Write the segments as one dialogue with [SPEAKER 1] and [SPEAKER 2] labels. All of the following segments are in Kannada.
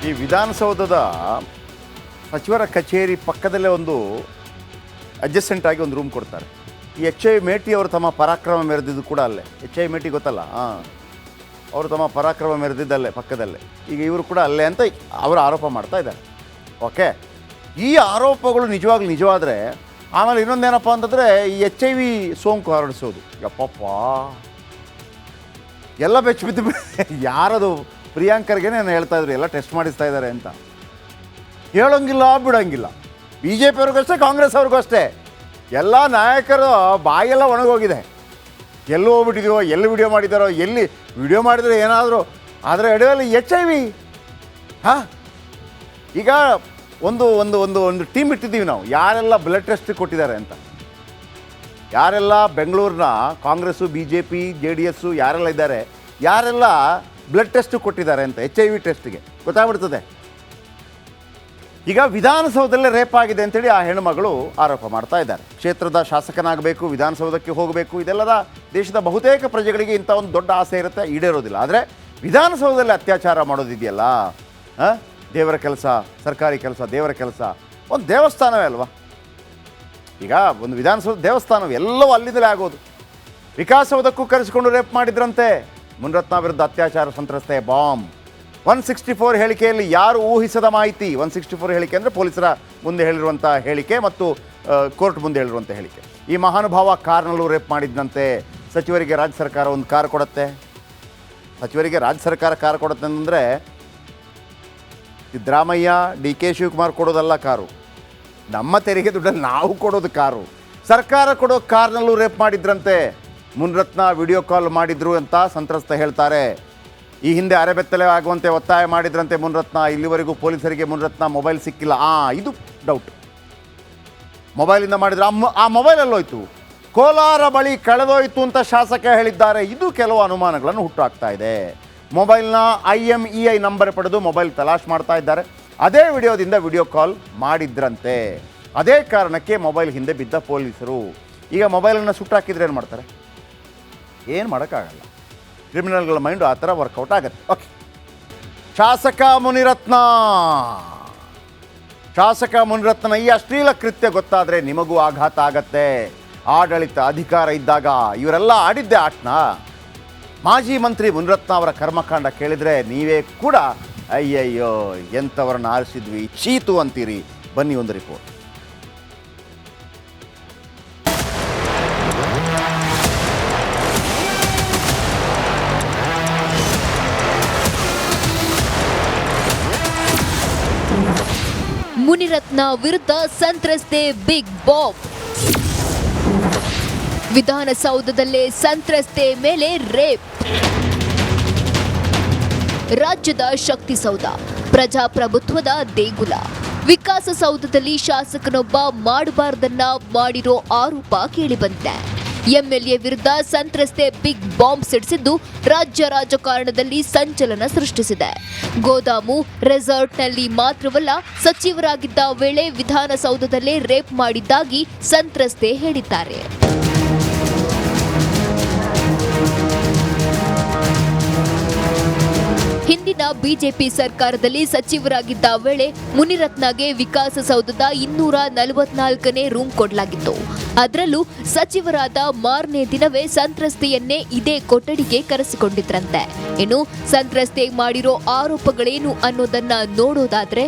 [SPEAKER 1] ಈ ವಿಧಾನಸೌಧದ ಸಚಿವರ ಕಚೇರಿ ಪಕ್ಕದಲ್ಲೇ ಒಂದು ಅಡ್ಜಸ್ಟೆಂಟ್ ಆಗಿ ಒಂದು ರೂಮ್ ಕೊಡ್ತಾರೆ. ಈ ಎಚ್ ಐ ಮೇಟಿ ಅವರು ತಮ್ಮ ಪರಾಕ್ರಮ ಮೆರೆದಿದ್ದು ಕೂಡ ಅಲ್ಲೇ. ಎಚ್ ಐ ಮೇಟಿ ಗೊತ್ತಲ್ಲ, ಅವರು ತಮ್ಮ ಪರಾಕ್ರಮ ಮೆರೆದಿದ್ದಲ್ಲೇ ಪಕ್ಕದಲ್ಲೇ. ಈಗ ಇವರು ಕೂಡ ಅಲ್ಲೇ ಅಂತ ಅವರು ಆರೋಪ ಮಾಡ್ತಾ ಇದ್ದಾರೆ. ಓಕೆ, ಈ ಆರೋಪಗಳು ನಿಜವಾದರೆ ಆಮೇಲೆ ಇನ್ನೊಂದೇನಪ್ಪ ಅಂತಂದರೆ ಈ ಎಚ್ ಐ ವಿ ಸೋಂಕು ಹರಡಿಸೋದು. ಯಪ್ಪಪ್ಪ, ಎಲ್ಲ ಬೆಚ್ಚಿಬಿದ್ದು ಯಾರದು ಪ್ರಿಯಾಂಕರ್ಗೆ ನಾನು ಹೇಳ್ತಾ ಇದ್ರು, ಎಲ್ಲ ಟೆಸ್ಟ್ ಮಾಡಿಸ್ತಾ ಇದ್ದಾರೆ ಅಂತ. ಹೇಳೋಂಗಿಲ್ಲ ಬಿಡೋಂಗಿಲ್ಲ. ಬಿ ಜೆ ಪಿಯವ್ರಿಗೂ ಅಷ್ಟೇ, ಕಾಂಗ್ರೆಸ್ ಅವ್ರಿಗೂ ಅಷ್ಟೇ. ಎಲ್ಲ ನಾಯಕರು ಬಾಯೆಲ್ಲ ಒಣಗೋಗಿದೆ. ಎಲ್ಲೂ ಹೋಗ್ಬಿಟ್ಟಿದೆಯೋ, ಎಲ್ಲಿ ವಿಡಿಯೋ ಮಾಡಿದ್ದಾರೋ, ಎಲ್ಲಿ ವಿಡಿಯೋ ಮಾಡಿದರೆ ಏನಾದರೂ ಆದರೆ ಎಡೆಯಲ್ಲಿ ಎಚ್ ಐ ವಿ. ಈಗ ಒಂದು ಒಂದು ಒಂದು ಒಂದು ಟೀಮ್ ಇಟ್ಟಿದ್ದೀವಿ ನಾವು, ಯಾರೆಲ್ಲ ಬ್ಲಡ್ ಟೆಸ್ಟ್ ಕೊಟ್ಟಿದ್ದಾರೆ ಅಂತ. ಯಾರೆಲ್ಲ ಬೆಂಗಳೂರಿನ Congress, B J P, J D S ಯಾರೆಲ್ಲ ಇದ್ದಾರೆ, ಯಾರೆಲ್ಲ ಬ್ಲಡ್ ಟೆಸ್ಟ್ ಕೊಟ್ಟಿದ್ದಾರೆ ಅಂತ, ಎಚ್ ಐ ವಿ ಟೆಸ್ಟ್ಗೆ ಗೊತ್ತಾಗ್ಬಿಡ್ತದೆ. ಈಗ ವಿಧಾನಸೌಧದಲ್ಲೇ ರೇಪ್ ಆಗಿದೆ ಅಂತೇಳಿ ಆ ಹೆಣ್ಣುಮಗಳು ಆರೋಪ ಮಾಡ್ತಾ ಇದ್ದಾರೆ. ಕ್ಷೇತ್ರದ ಶಾಸಕನಾಗಬೇಕು, ವಿಧಾನಸೌಧಕ್ಕೆ ಹೋಗಬೇಕು, ಇದೆಲ್ಲದ ದೇಶದ ಬಹುತೇಕ ಪ್ರಜೆಗಳಿಗೆ ಇಂಥ ಒಂದು ದೊಡ್ಡ ಆಸೆ ಇರುತ್ತೆ, ಈಡೇರೋದಿಲ್ಲ. ಆದರೆ ವಿಧಾನಸೌಧದಲ್ಲಿ ಅತ್ಯಾಚಾರ ಮಾಡೋದಿದೆಯಲ್ಲ, ದೇವರ ಕೆಲಸ, ಸರ್ಕಾರಿ ಕೆಲಸ, ದೇವರ ಕೆಲಸ, ಒಂದು ದೇವಸ್ಥಾನವೇ ಅಲ್ವಾ. ಈಗ ಒಂದು ವಿಧಾನಸೌಧ ದೇವಸ್ಥಾನವೇ, ಎಲ್ಲವೂ ಅಲ್ಲಿಂದಲೇ ಆಗೋದು. ವಿಕಾಸಸೌಧಕ್ಕೂ ಕರೆಸಿಕೊಂಡು ರೇಪ್ ಮಾಡಿದ್ರಂತೆ. ಮುನಿರತ್ನ ವಿರುದ್ಧ ಅತ್ಯಾಚಾರ ಸಂತ್ರಸ್ತೆ ಬಾಂಬ್. 164 ಹೇಳಿಕೆಯಲ್ಲಿ ಯಾರು ಊಹಿಸದ ಮಾಹಿತಿ. 164 ಹೇಳಿಕೆ ಅಂದರೆ ಪೊಲೀಸರ ಮುಂದೆ ಹೇಳಿರುವಂಥ ಹೇಳಿಕೆ ಮತ್ತು ಕೋರ್ಟ್ ಮುಂದೆ ಹೇಳಿರುವಂಥ ಹೇಳಿಕೆ. ಈ ಮಹಾನುಭಾವ ಕಾರ್ನಲ್ಲೂ ರೇಪ್ ಮಾಡಿದ್ದಂತೆ. ಸಚಿವರಿಗೆ ರಾಜ್ಯ ಸರ್ಕಾರ ಒಂದು ಕಾರ್ ಕೊಡುತ್ತೆ. ಸಚಿವರಿಗೆ ರಾಜ್ಯ ಸರ್ಕಾರ ಕಾರ್ ಕೊಡುತ್ತೆ ಅಂತಂದರೆ ಸಿದ್ದರಾಮಯ್ಯ, ಡಿ ಕೆ ಶಿವಕುಮಾರ್ ಕೊಡೋದಲ್ಲ ಕಾರು, ನಮ್ಮ ತೆರಿಗೆ ದುಡ್ಡಲ್ಲಿ ನಾವು ಕೊಡೋದು ಕಾರು. ಸರ್ಕಾರ ಕೊಡೋ ಕಾರ್ನಲ್ಲೂ ರೇಪ್ ಮಾಡಿದ್ರಂತೆ. ಮುನಿರತ್ನ ವಿಡಿಯೋ ಕಾಲ್ ಮಾಡಿದ್ರು ಅಂತ ಸಂತ್ರಸ್ತ ಹೇಳ್ತಾರೆ. ಈ ಹಿಂದೆ ಅರೆಬೆತ್ತಲೆ ಆಗುವಂತೆ ಒತ್ತಾಯ ಮಾಡಿದ್ರಂತೆ ಮುನಿರತ್ನ. ಇಲ್ಲಿವರೆಗೂ ಪೊಲೀಸರಿಗೆ ಮುನಿರತ್ನ ಮೊಬೈಲ್ ಸಿಕ್ಕಿಲ್ಲ. ಇದು ಡೌಟ್. ಮೊಬೈಲಿಂದ ಮಾಡಿದ್ರೆ ಆ ಮೊಬೈಲಲ್ಲೋಯ್ತು, ಕೋಲಾರ ಬಳಿ ಕಳೆದೋಯ್ತು ಅಂತ ಶಾಸಕ ಹೇಳಿದ್ದಾರೆ. ಇದು ಕೆಲವು ಅನುಮಾನಗಳನ್ನು ಹುಟ್ಟುಹಾಕ್ತಾ ಇದೆ. ಮೊಬೈಲ್ನ IMEI ನಂಬರ್ ಪಡೆದು ಮೊಬೈಲ್ ತಲಾಶ್ ಮಾಡ್ತಾ ಇದ್ದಾರೆ. ಅದೇ ವಿಡಿಯೋದಿಂದ ವಿಡಿಯೋ ಕಾಲ್ ಮಾಡಿದ್ರಂತೆ. ಅದೇ ಕಾರಣಕ್ಕೆ ಮೊಬೈಲ್ ಹಿಂದೆ ಬಿದ್ದ ಪೊಲೀಸರು ಈಗ ಮೊಬೈಲನ್ನು ಸುಟ್ಟಾಕಿದ್ರೆ ಏನು ಮಾಡ್ತಾರೆ? ಏನು ಮಾಡೋಕ್ಕಾಗಲ್ಲ. ಕ್ರಿಮಿನಲ್ಗಳ ಮೈಂಡು ಆ ಥರ ವರ್ಕೌಟ್ ಆಗುತ್ತೆ. ಓಕೆ, ಶಾಸಕ ಮುನಿರತ್ನ ಈ ಅಶ್ಲೀಲ ಕೃತ್ಯ ಗೊತ್ತಾದರೆ ನಿಮಗೂ ಆಘಾತ ಆಗತ್ತೆ. ಆಡಳಿತ ಅಧಿಕಾರ ಇದ್ದಾಗ ಇವರೆಲ್ಲ ಆಡಿದ್ದೆ ಆಟ್ನ. ಮಾಜಿ ಮಂತ್ರಿ ಮುನಿರತ್ನ ಅವರ ಕರ್ಮಕಾಂಡ ಕೇಳಿದರೆ ನೀವೇ ಕೂಡ ಅಯ್ಯಯ್ಯೋ ಎಂಥವ್ರನ್ನ ಆರಿಸಿದ್ವಿ ಚೀತು ಅಂತೀರಿ. ಬನ್ನಿ ಒಂದು ರಿಪೋರ್ಟ್.
[SPEAKER 2] ಮುನಿರತ್ನ ವಿರುದ್ಧ ಸಂತ್ರಸ್ತೆ ಬಿಗ್ ಬಾಂಬ್. ವಿಧಾನಸೌಧದಲ್ಲೇ ಸಂತ್ರಸ್ತೆ ಮೇಲೆ ರೇಪ್. ರಾಜ್ಯದ ಶಕ್ತಿಸೌಧ, ಪ್ರಜಾಪ್ರಭುತ್ವದ ದೇಗುಲ. ವಿಕಾಸಸೌಧದಲ್ಲಿ ಶಾಸಕನೊಬ್ಬ ಮಾಡಬಾರ್ದನ್ನ ಮಾಡಿರೋ ಆರೋಪ ಕೇಳಿಬಂದಿದೆ. ಎಂಎಲ್ಎ ವಿರುದ್ಧ ಸಂತ್ರಸ್ತೆ ಬಿಗ್ ಬಾಂಬ್ ಸಿಡಿಸಿದ್ದು ರಾಜ್ಯ ರಾಜಕಾರಣದಲ್ಲಿ ಸಂಚಲನ ಸೃಷ್ಟಿಸಿದೆ. ಗೋದಾಮು ರೆಸಾರ್ಟ್ನಲ್ಲಿ ಮಾತ್ರವಲ್ಲ, ಸಚಿವರಾಗಿದ್ದ ವೇಳೆ ವಿಧಾನಸೌಧದಲ್ಲೇ ರೇಪ್ ಮಾಡಿದ್ದಾಗಿ ಸಂತ್ರಸ್ತೆ ಹೇಳಿದ್ದಾರೆ. ಹಿಂದಿನ ಬಿಜೆಪಿ ಸರ್ಕಾರದಲ್ಲಿ ಸಚಿವರಾಗಿದ್ದ ವೇಳೆ ಮುನಿರತ್ನಗೆ ವಿಕಾಸಸೌಧದ 244ನೇ ರೂಮ್ ಕೊಡಲಾಗಿತ್ತು. ಅದರಲ್ಲೂ ಸಚಿವರಾದ ಮಾರನೇ ದಿನವೇ ಸಂತ್ರಸ್ತೆಯನ್ನೇ ಇದೇ ಕೊಠಡಿಗೆ ಕರೆಸಿಕೊಂಡಿದ್ರಂತೆ. ಇನ್ನು ಸಂತ್ರಸ್ತೆ ಮಾಡಿರೋ ಆರೋಪಗಳೇನು ಅನ್ನೋದನ್ನ ನೋಡೋದಾದ್ರೆ,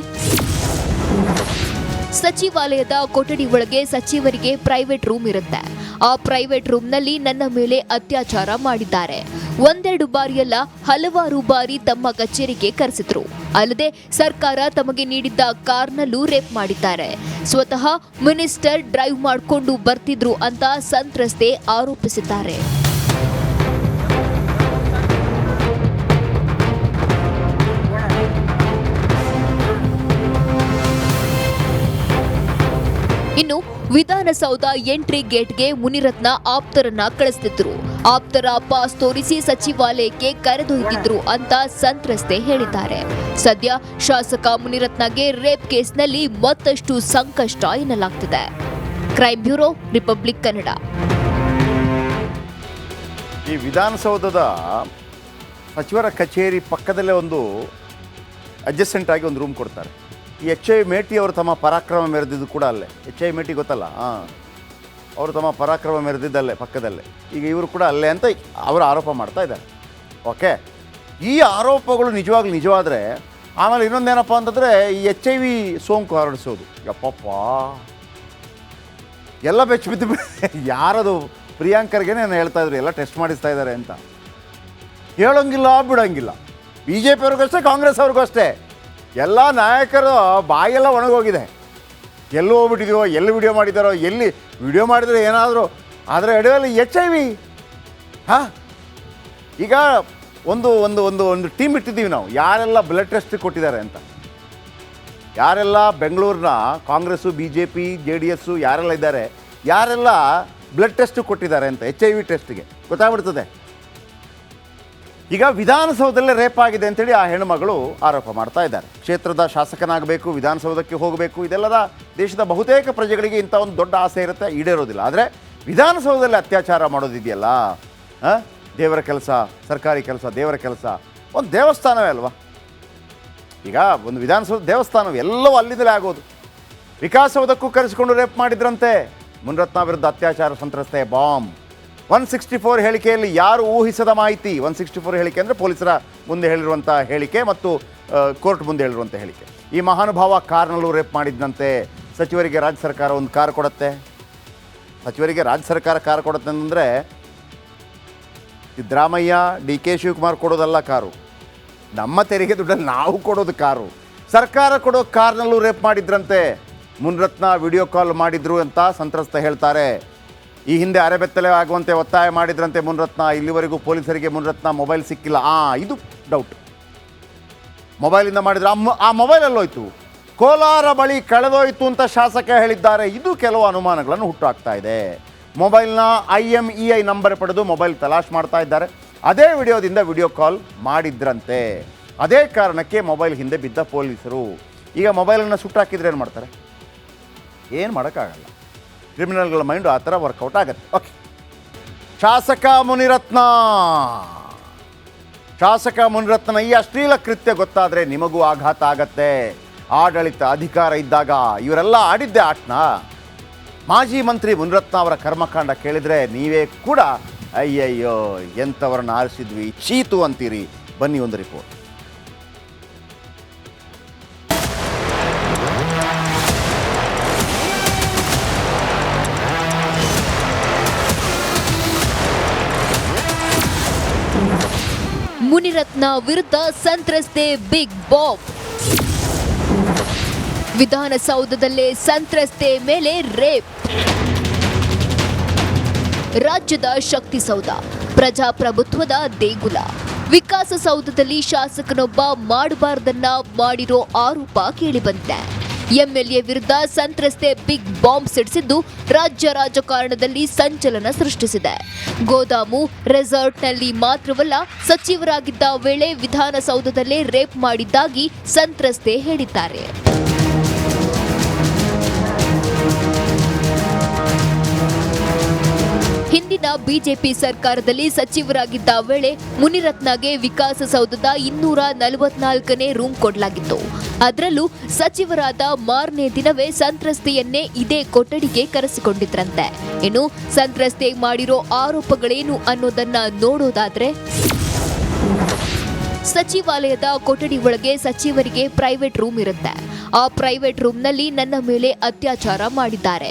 [SPEAKER 2] ಸಚಿವಾಲಯದ ಕೊಠಡಿ ಒಳಗೆ ಸಚಿವರಿಗೆ ಪ್ರೈವೇಟ್ ರೂಮ್ ಇರುತ್ತೆ. ಆ ಪ್ರೈವೇಟ್ ರೂಮ್ನಲ್ಲಿ ನನ್ನ ಮೇಲೆ ಅತ್ಯಾಚಾರ ಮಾಡಿದ್ದಾರೆ. ಒಂದೆರಡು ಬಾರಿಯಲ್ಲ, ಹಲವಾರು ಬಾರಿ ತಮ್ಮ ಕಚೇರಿಗೆ ಕರೆಸಿದ್ರು. ಅಲ್ಲದೆ ಸರ್ಕಾರ ತಮಗೆ ನೀಡಿದ್ದ ಕಾರ್ನಲ್ಲೂ ರೇಪ್ ಮಾಡಿದ್ದಾರೆ. ಸ್ವತಃ ಮಿನಿಸ್ಟರ್ ಡ್ರೈವ್ ಮಾಡಿಕೊಂಡು ಬರ್ತಿದ್ರು ಅಂತ ಸಂತ್ರಸ್ತೆ ಆರೋಪಿಸಿದ್ದಾರೆ. ಇನ್ನು ವಿಧಾನಸೌಧ ಎಂಟ್ರಿ ಗೇಟ್ಗೆ ಮುನಿರತ್ನ ಆಪ್ತರನ್ನ ಕಳಿಸ್ತಿದ್ರು. ಆಪ್ತರ ಪಾಸ್ ತೋರಿಸಿ ಸಚಿವಾಲಯಕ್ಕೆ ಕರೆದೊಯ್ದಿದ್ರು ಅಂತ ಸಂತ್ರಸ್ತೆ ಹೇಳಿದ್ದಾರೆ. ಸದ್ಯ ಶಾಸಕ ಮುನಿರತ್ನಗೆ ರೇಪ್ ಕೇಸ್ನಲ್ಲಿ ಮತ್ತಷ್ಟು ಸಂಕಷ್ಟ ಎನ್ನಲಾಗ್ತಿದೆ. Crime bureau, Republic Kannada.
[SPEAKER 1] ಈ ವಿಧಾನಸೌಧದ ಸಚಿವರ ಕಚೇರಿ ಪಕ್ಕದಲ್ಲೇ ಒಂದು ಅಡ್ಜಸ್ಟೆಂಟ್ ಆಗಿ ಒಂದು ರೂಮ್ ಕೊಡ್ತಾರೆ. ಈ HI ಮೇಟಿ ಅವರು ತಮ್ಮ ಪರಾಕ್ರಮ ಮೆರೆದಿದ್ದು ಕೂಡ ಅಲ್ಲೇ. HI ಮೇಟಿ ಗೊತ್ತಲ್ಲ, ಅವರು ತಮ್ಮ ಪರಾಕ್ರಮ ಮೆರೆದಿದ್ದಲ್ಲೇ ಪಕ್ಕದಲ್ಲೇ. ಈಗ ಇವರು ಕೂಡ ಅಲ್ಲೇ ಅಂತ ಅವರು ಆರೋಪ ಮಾಡ್ತಾ ಇದ್ದಾರೆ. ಓಕೆ, ಈ ಆರೋಪಗಳು ನಿಜವಾದರೆ ಆಮೇಲೆ ಇನ್ನೊಂದೇನಪ್ಪ ಅಂತಂದರೆ ಈ HIV ಸೋಂಕು ಹರಡಿಸೋದು. ಯಪ್ಪಪ್ಪ, ಎಲ್ಲ ಬೆಚ್ಚ ಬಿದ್ದು ಯಾರದು ಪ್ರಿಯಾಂಕರ್ಗೆ ನಾನು ಹೇಳ್ತಾ ಇದ್ರು ಎಲ್ಲ ಟೆಸ್ಟ್ ಮಾಡಿಸ್ತಾ ಇದ್ದಾರೆ ಅಂತ. ಹೇಳೋಂಗಿಲ್ಲ ಬಿಡೋಂಗಿಲ್ಲ. BJP ಅವ್ರಿಗೂ ಅಷ್ಟೇ, ಕಾಂಗ್ರೆಸ್ ಅವ್ರಿಗೂ ಅಷ್ಟೇ. ಎಲ್ಲ ನಾಯಕರು ಬಾಯೆಲ್ಲ ಒಣಗೋಗಿದೆ. ಎಲ್ಲೂ ಹೋಗ್ಬಿಟ್ಟಿದೆಯೋ, ಎಲ್ಲಿ ವಿಡಿಯೋ ಮಾಡಿದ್ದಾರೋ, ಎಲ್ಲಿ ವಿಡಿಯೋ ಮಾಡಿದರೆ ಏನಾದರೂ ಆದರೆ ಅಡಿಯಲ್ಲಿ HIV. ಈಗ ಒಂದು ಒಂದು ಒಂದು ಒಂದು ಟೀಮ್ ಇಟ್ಟಿದ್ದೀವಿ ನಾವು, ಯಾರೆಲ್ಲ ಬ್ಲಡ್ ಟೆಸ್ಟ್ ಕೊಟ್ಟಿದ್ದಾರೆ ಅಂತ. ಯಾರೆಲ್ಲ ಬೆಂಗಳೂರಿನ ಕಾಂಗ್ರೆಸ್ಸು BJP JDS ಯಾರೆಲ್ಲ ಇದ್ದಾರೆ, ಯಾರೆಲ್ಲ ಬ್ಲಡ್ ಟೆಸ್ಟ್ ಕೊಟ್ಟಿದ್ದಾರೆ ಅಂತ HIV ಟೆಸ್ಟ್ಗೆ ಗೊತ್ತಾಗ್ಬಿಡ್ತದೆ. ಈಗ ವಿಧಾನಸೌಧದಲ್ಲೇ ರೇಪ್ ಆಗಿದೆ ಅಂತೇಳಿ ಆ ಹೆಣ್ಣುಮಗಳು ಆರೋಪ ಮಾಡ್ತಾ ಇದ್ದಾರೆ. ಕ್ಷೇತ್ರದ ಶಾಸಕನಾಗಬೇಕು, ವಿಧಾನಸೌಧಕ್ಕೆ ಹೋಗಬೇಕು, ಇದೆಲ್ಲದ ದೇಶದ ಬಹುತೇಕ ಪ್ರಜೆಗಳಿಗೆ ಇಂಥ ಒಂದು ದೊಡ್ಡ ಆಸೆ ಇರುತ್ತೆ, ಈಡೇರೋದಿಲ್ಲ. ಆದರೆ ವಿಧಾನಸೌಧದಲ್ಲಿ ಅತ್ಯಾಚಾರ ಮಾಡೋದಿದೆಯಲ್ಲ, ದೇವರ ಕೆಲಸ, ಸರ್ಕಾರಿ ಕೆಲಸ, ದೇವರ ಕೆಲಸ, ಒಂದು ದೇವಸ್ಥಾನವೇ ಅಲ್ವಾ. ಈಗ ಒಂದು ವಿಧಾನಸೌಧ ದೇವಸ್ಥಾನವೇ, ಎಲ್ಲವೂ ಅಲ್ಲಿಂದಲೇ ಆಗೋದು. ವಿಕಾಸಸೌಧಕ್ಕೂ ಕರೆಸಿಕೊಂಡು ರೇಪ್ ಮಾಡಿದ್ರಂತೆ. ಮುನಿರತ್ನ ವಿರುದ್ಧ ಅತ್ಯಾಚಾರ ಸಂತ್ರಸ್ತೆ ಬಾಂಬ್. 164 ಹೇಳಿಕೆಯಲ್ಲಿ ಯಾರು ಊಹಿಸದ ಮಾಹಿತಿ. 164 ಹೇಳಿಕೆ ಅಂದರೆ ಪೊಲೀಸರ ಮುಂದೆ ಹೇಳಿರುವಂಥ ಹೇಳಿಕೆ ಮತ್ತು ಕೋರ್ಟ್ ಮುಂದೆ ಹೇಳಿರುವಂಥ ಹೇಳಿಕೆ. ಈ ಮಹಾನುಭಾವ ಕಾರ್ನಲ್ಲೂ ರೇಪ್ ಮಾಡಿದ್ದಂತೆ. ಸಚಿವರಿಗೆ ರಾಜ್ಯ ಸರ್ಕಾರ ಒಂದು ಕಾರ್ ಕೊಡುತ್ತೆ. ಸಚಿವರಿಗೆ ರಾಜ್ಯ ಸರ್ಕಾರ ಕಾರ್ ಕೊಡುತ್ತೆ ಅಂತಂದರೆ ಸಿದ್ದರಾಮಯ್ಯ DK ಶಿವಕುಮಾರ್ ಕೊಡೋದಲ್ಲ ಕಾರು, ನಮ್ಮ ತೆರಿಗೆ ದುಡ್ಡಲ್ಲಿ ನಾವು ಕೊಡೋದು ಕಾರು. ಸರ್ಕಾರ ಕೊಡೋ ಕಾರ್ನಲ್ಲೂ ರೇಪ್ ಮಾಡಿದ್ರಂತೆ. ಮುನಿರತ್ನ ವಿಡಿಯೋ ಕಾಲ್ ಮಾಡಿದ್ರು ಅಂತ ಸಂತ್ರಸ್ತ ಹೇಳ್ತಾರೆ. ಈ ಹಿಂದೆ ಅರೆಬೆತ್ತಲೆ ಆಗುವಂತೆ ಒತ್ತಾಯ ಮಾಡಿದ್ರಂತೆ ಮುನಿರತ್ನ. ಇಲ್ಲಿವರೆಗೂ ಪೊಲೀಸರಿಗೆ ಮುನಿರತ್ನ ಮೊಬೈಲ್ ಸಿಕ್ಕಿಲ್ಲ. ಇದು ಡೌಟ್. ಮೊಬೈಲಿಂದ ಮಾಡಿದ್ರೆ ಆ ಮೊಬೈಲಲ್ಲೋಯ್ತು, ಕೋಲಾರ ಬಳಿ ಕಳೆದೋಯ್ತು ಅಂತ ಶಾಸಕ ಹೇಳಿದ್ದಾರೆ. ಇದು ಕೆಲವು ಅನುಮಾನಗಳನ್ನು ಹುಟ್ಟುಹಾಕ್ತಾ ಇದೆ. ಮೊಬೈಲ್ನ IMEI ನಂಬರ್ ಪಡೆದು ಮೊಬೈಲ್ ತಲಾಶ್ ಮಾಡ್ತಾ ಇದ್ದಾರೆ. ಅದೇ ವಿಡಿಯೋದಿಂದ ವಿಡಿಯೋ ಕಾಲ್ ಮಾಡಿದ್ರಂತೆ. ಅದೇ ಕಾರಣಕ್ಕೆ ಮೊಬೈಲ್ ಹಿಂದೆ ಬಿದ್ದ ಪೊಲೀಸರು ಈಗ ಮೊಬೈಲನ್ನು ಸುಟ್ಟಾಕಿದ್ರೆ ಏನು ಮಾಡ್ತಾರೆ? ಏನು ಮಾಡೋಕ್ಕಾಗಲ್ಲ. ಕ್ರಿಮಿನಲ್ಗಳ ಮೈಂಡು ಆ ಥರ ವರ್ಕೌಟ್ ಆಗುತ್ತೆ. ಓಕೆ, ಶಾಸಕ ಮುನಿರತ್ನ ಈ ಅಶ್ಲೀಲ ಕೃತ್ಯ ಗೊತ್ತಾದರೆ ನಿಮಗೂ ಆಘಾತ ಆಗತ್ತೆ. ಆಡಳಿತ ಅಧಿಕಾರ ಇದ್ದಾಗ ಇವರೆಲ್ಲ ಆಡಿದ್ದೆ ಆಟನ. ಮಾಜಿ ಮಂತ್ರಿ ಮುನಿರತ್ನ ಅವರ ಕರ್ಮಕಾಂಡ ಕೇಳಿದರೆ ನೀವೇ ಕೂಡ ಅಯ್ಯಯ್ಯೋ ಎಂಥವ್ರನ್ನ ಆರಿಸಿದ್ವಿ ಚೀತು ಅಂತೀರಿ. ಬನ್ನಿ ಒಂದು ರಿಪೋರ್ಟ್.
[SPEAKER 2] ಮುನಿರತ್ನ ವಿರುದ್ಧ ಸಂತ್ರಸ್ತೆ ಬಿಗ್ ಬಾಂಬ್. ವಿಧಾನಸೌಧದಲ್ಲೇ ಸಂತ್ರಸ್ತೆ ಮೇಲೆ ರೇಪ್. ರಾಜ್ಯದ ಶಕ್ತಿಸೌಧ, ಪ್ರಜಾಪ್ರಭುತ್ವದ ದೇಗುಲ. ವಿಕಾಸಸೌಧದಲ್ಲಿ ಶಾಸಕನೊಬ್ಬ ಮಾಡಬಾರ್ದನ್ನ ಮಾಡಿರೋ ಆರೋಪ ಕೇಳಿಬಂದಿದೆ. MLA ವಿರುದ್ಧ ಸಂತ್ರಸ್ತೆ ಬಿಗ್ ಬಾಂಬ್ ಸಿಡಿಸಿದ್ದು ರಾಜ್ಯ ರಾಜಕಾರಣದಲ್ಲಿ ಸಂಚಲನ ಸೃಷ್ಟಿಸಿದೆ. ಗೋದಾಮು ರೆಸಾರ್ಟ್ನಲ್ಲಿ ಮಾತ್ರವಲ್ಲ, ಸಚಿವರಾಗಿದ್ದ ವೇಳೆ ವಿಧಾನಸೌಧದಲ್ಲೇ ರೇಪ್ ಮಾಡಿದ್ದಾಗಿ ಸಂತ್ರಸ್ತೆ ಹೇಳಿದ್ದಾರೆ. ಹಿಂದಿನ BJP ಸರ್ಕಾರದಲ್ಲಿ ಸಚಿವರಾಗಿದ್ದ ವೇಳೆ ಮುನಿರತ್ನಗೆ ವಿಕಾಸಸೌಧದ 244ನೇ ರೂಮ್ ಕೊಡಲಾಗಿತ್ತು. ಅದರಲ್ಲೂ ಸಚಿವರಾದ ಮಾರನೇ ದಿನವೇ ಸಂತ್ರಸ್ತೆಯನ್ನೇ ಇದೇ ಕೊಠಡಿಗೆ ಕರೆಸಿಕೊಂಡಿದ್ರಂತೆ. ಇನ್ನು ಸಂತ್ರಸ್ತೆ ಮಾಡಿರೋ ಆರೋಪಗಳೇನು ಅನ್ನೋದನ್ನ ನೋಡೋದಾದ್ರೆ, ಸಚಿವಾಲಯದ ಕೊಠಡಿ ಒಳಗೆ ಸಚಿವರಿಗೆ ಪ್ರೈವೇಟ್ ರೂಮ್ ಇರುತ್ತೆ. ಆ ಪ್ರೈವೇಟ್ ರೂಮ್ನಲ್ಲಿ ನನ್ನ ಮೇಲೆ ಅತ್ಯಾಚಾರ ಮಾಡಿದ್ದಾರೆ.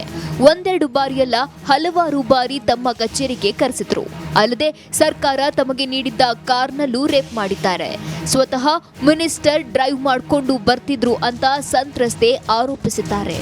[SPEAKER 2] ಒಂದೆರಡು ಬಾರಿಯಲ್ಲ, ಹಲವಾರು ಬಾರಿ ತಮ್ಮ ಕಚೇರಿಗೆ ಕರೆಸಿದ್ರು. ಅಲ್ಲದೆ ಸರ್ಕಾರ ತಮಗೆ ನೀಡಿದ್ದ ಕಾರ್ನಲ್ಲೂ ರೇಪ್ ಮಾಡಿದ್ದಾರೆ. ಸ್ವತಃ ಮಿನಿಸ್ಟರ್ ಡ್ರೈವ್ ಮಾಡಿಕೊಂಡು ಬರ್ತಿದ್ರು ಅಂತ ಸಂತ್ರಸ್ತೆ ಆರೋಪಿಸಿದ್ದಾರೆ.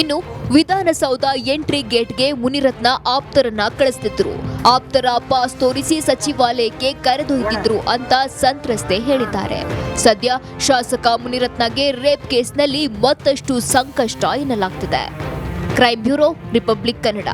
[SPEAKER 2] ಇನ್ನು ವಿಧಾನಸೌಧ ಎಂಟ್ರಿ ಗೇಟ್ಗೆ ಮುನಿರತ್ನ ಆಪ್ತರನ್ನ ಕಳಿಸ್ತಿದ್ರು. ಆಪ್ತರ ಪಾಸ್ ತೋರಿಸಿ ಸಚಿವಾಲಯಕ್ಕೆ ಕರೆದೊಯ್ದಿದ್ರು ಅಂತ ಸಂತ್ರಸ್ತೆ ಹೇಳಿದ್ದಾರೆ. ಸದ್ಯ ಶಾಸಕ ಮುನಿರತ್ನಗೆ ರೇಪ್ ಕೇಸ್ನಲ್ಲಿ ಮತ್ತಷ್ಟು ಸಂಕಷ್ಟ ಎನ್ನಲಾಗ್ತಿದೆ. Crime bureau, Republic Kannada.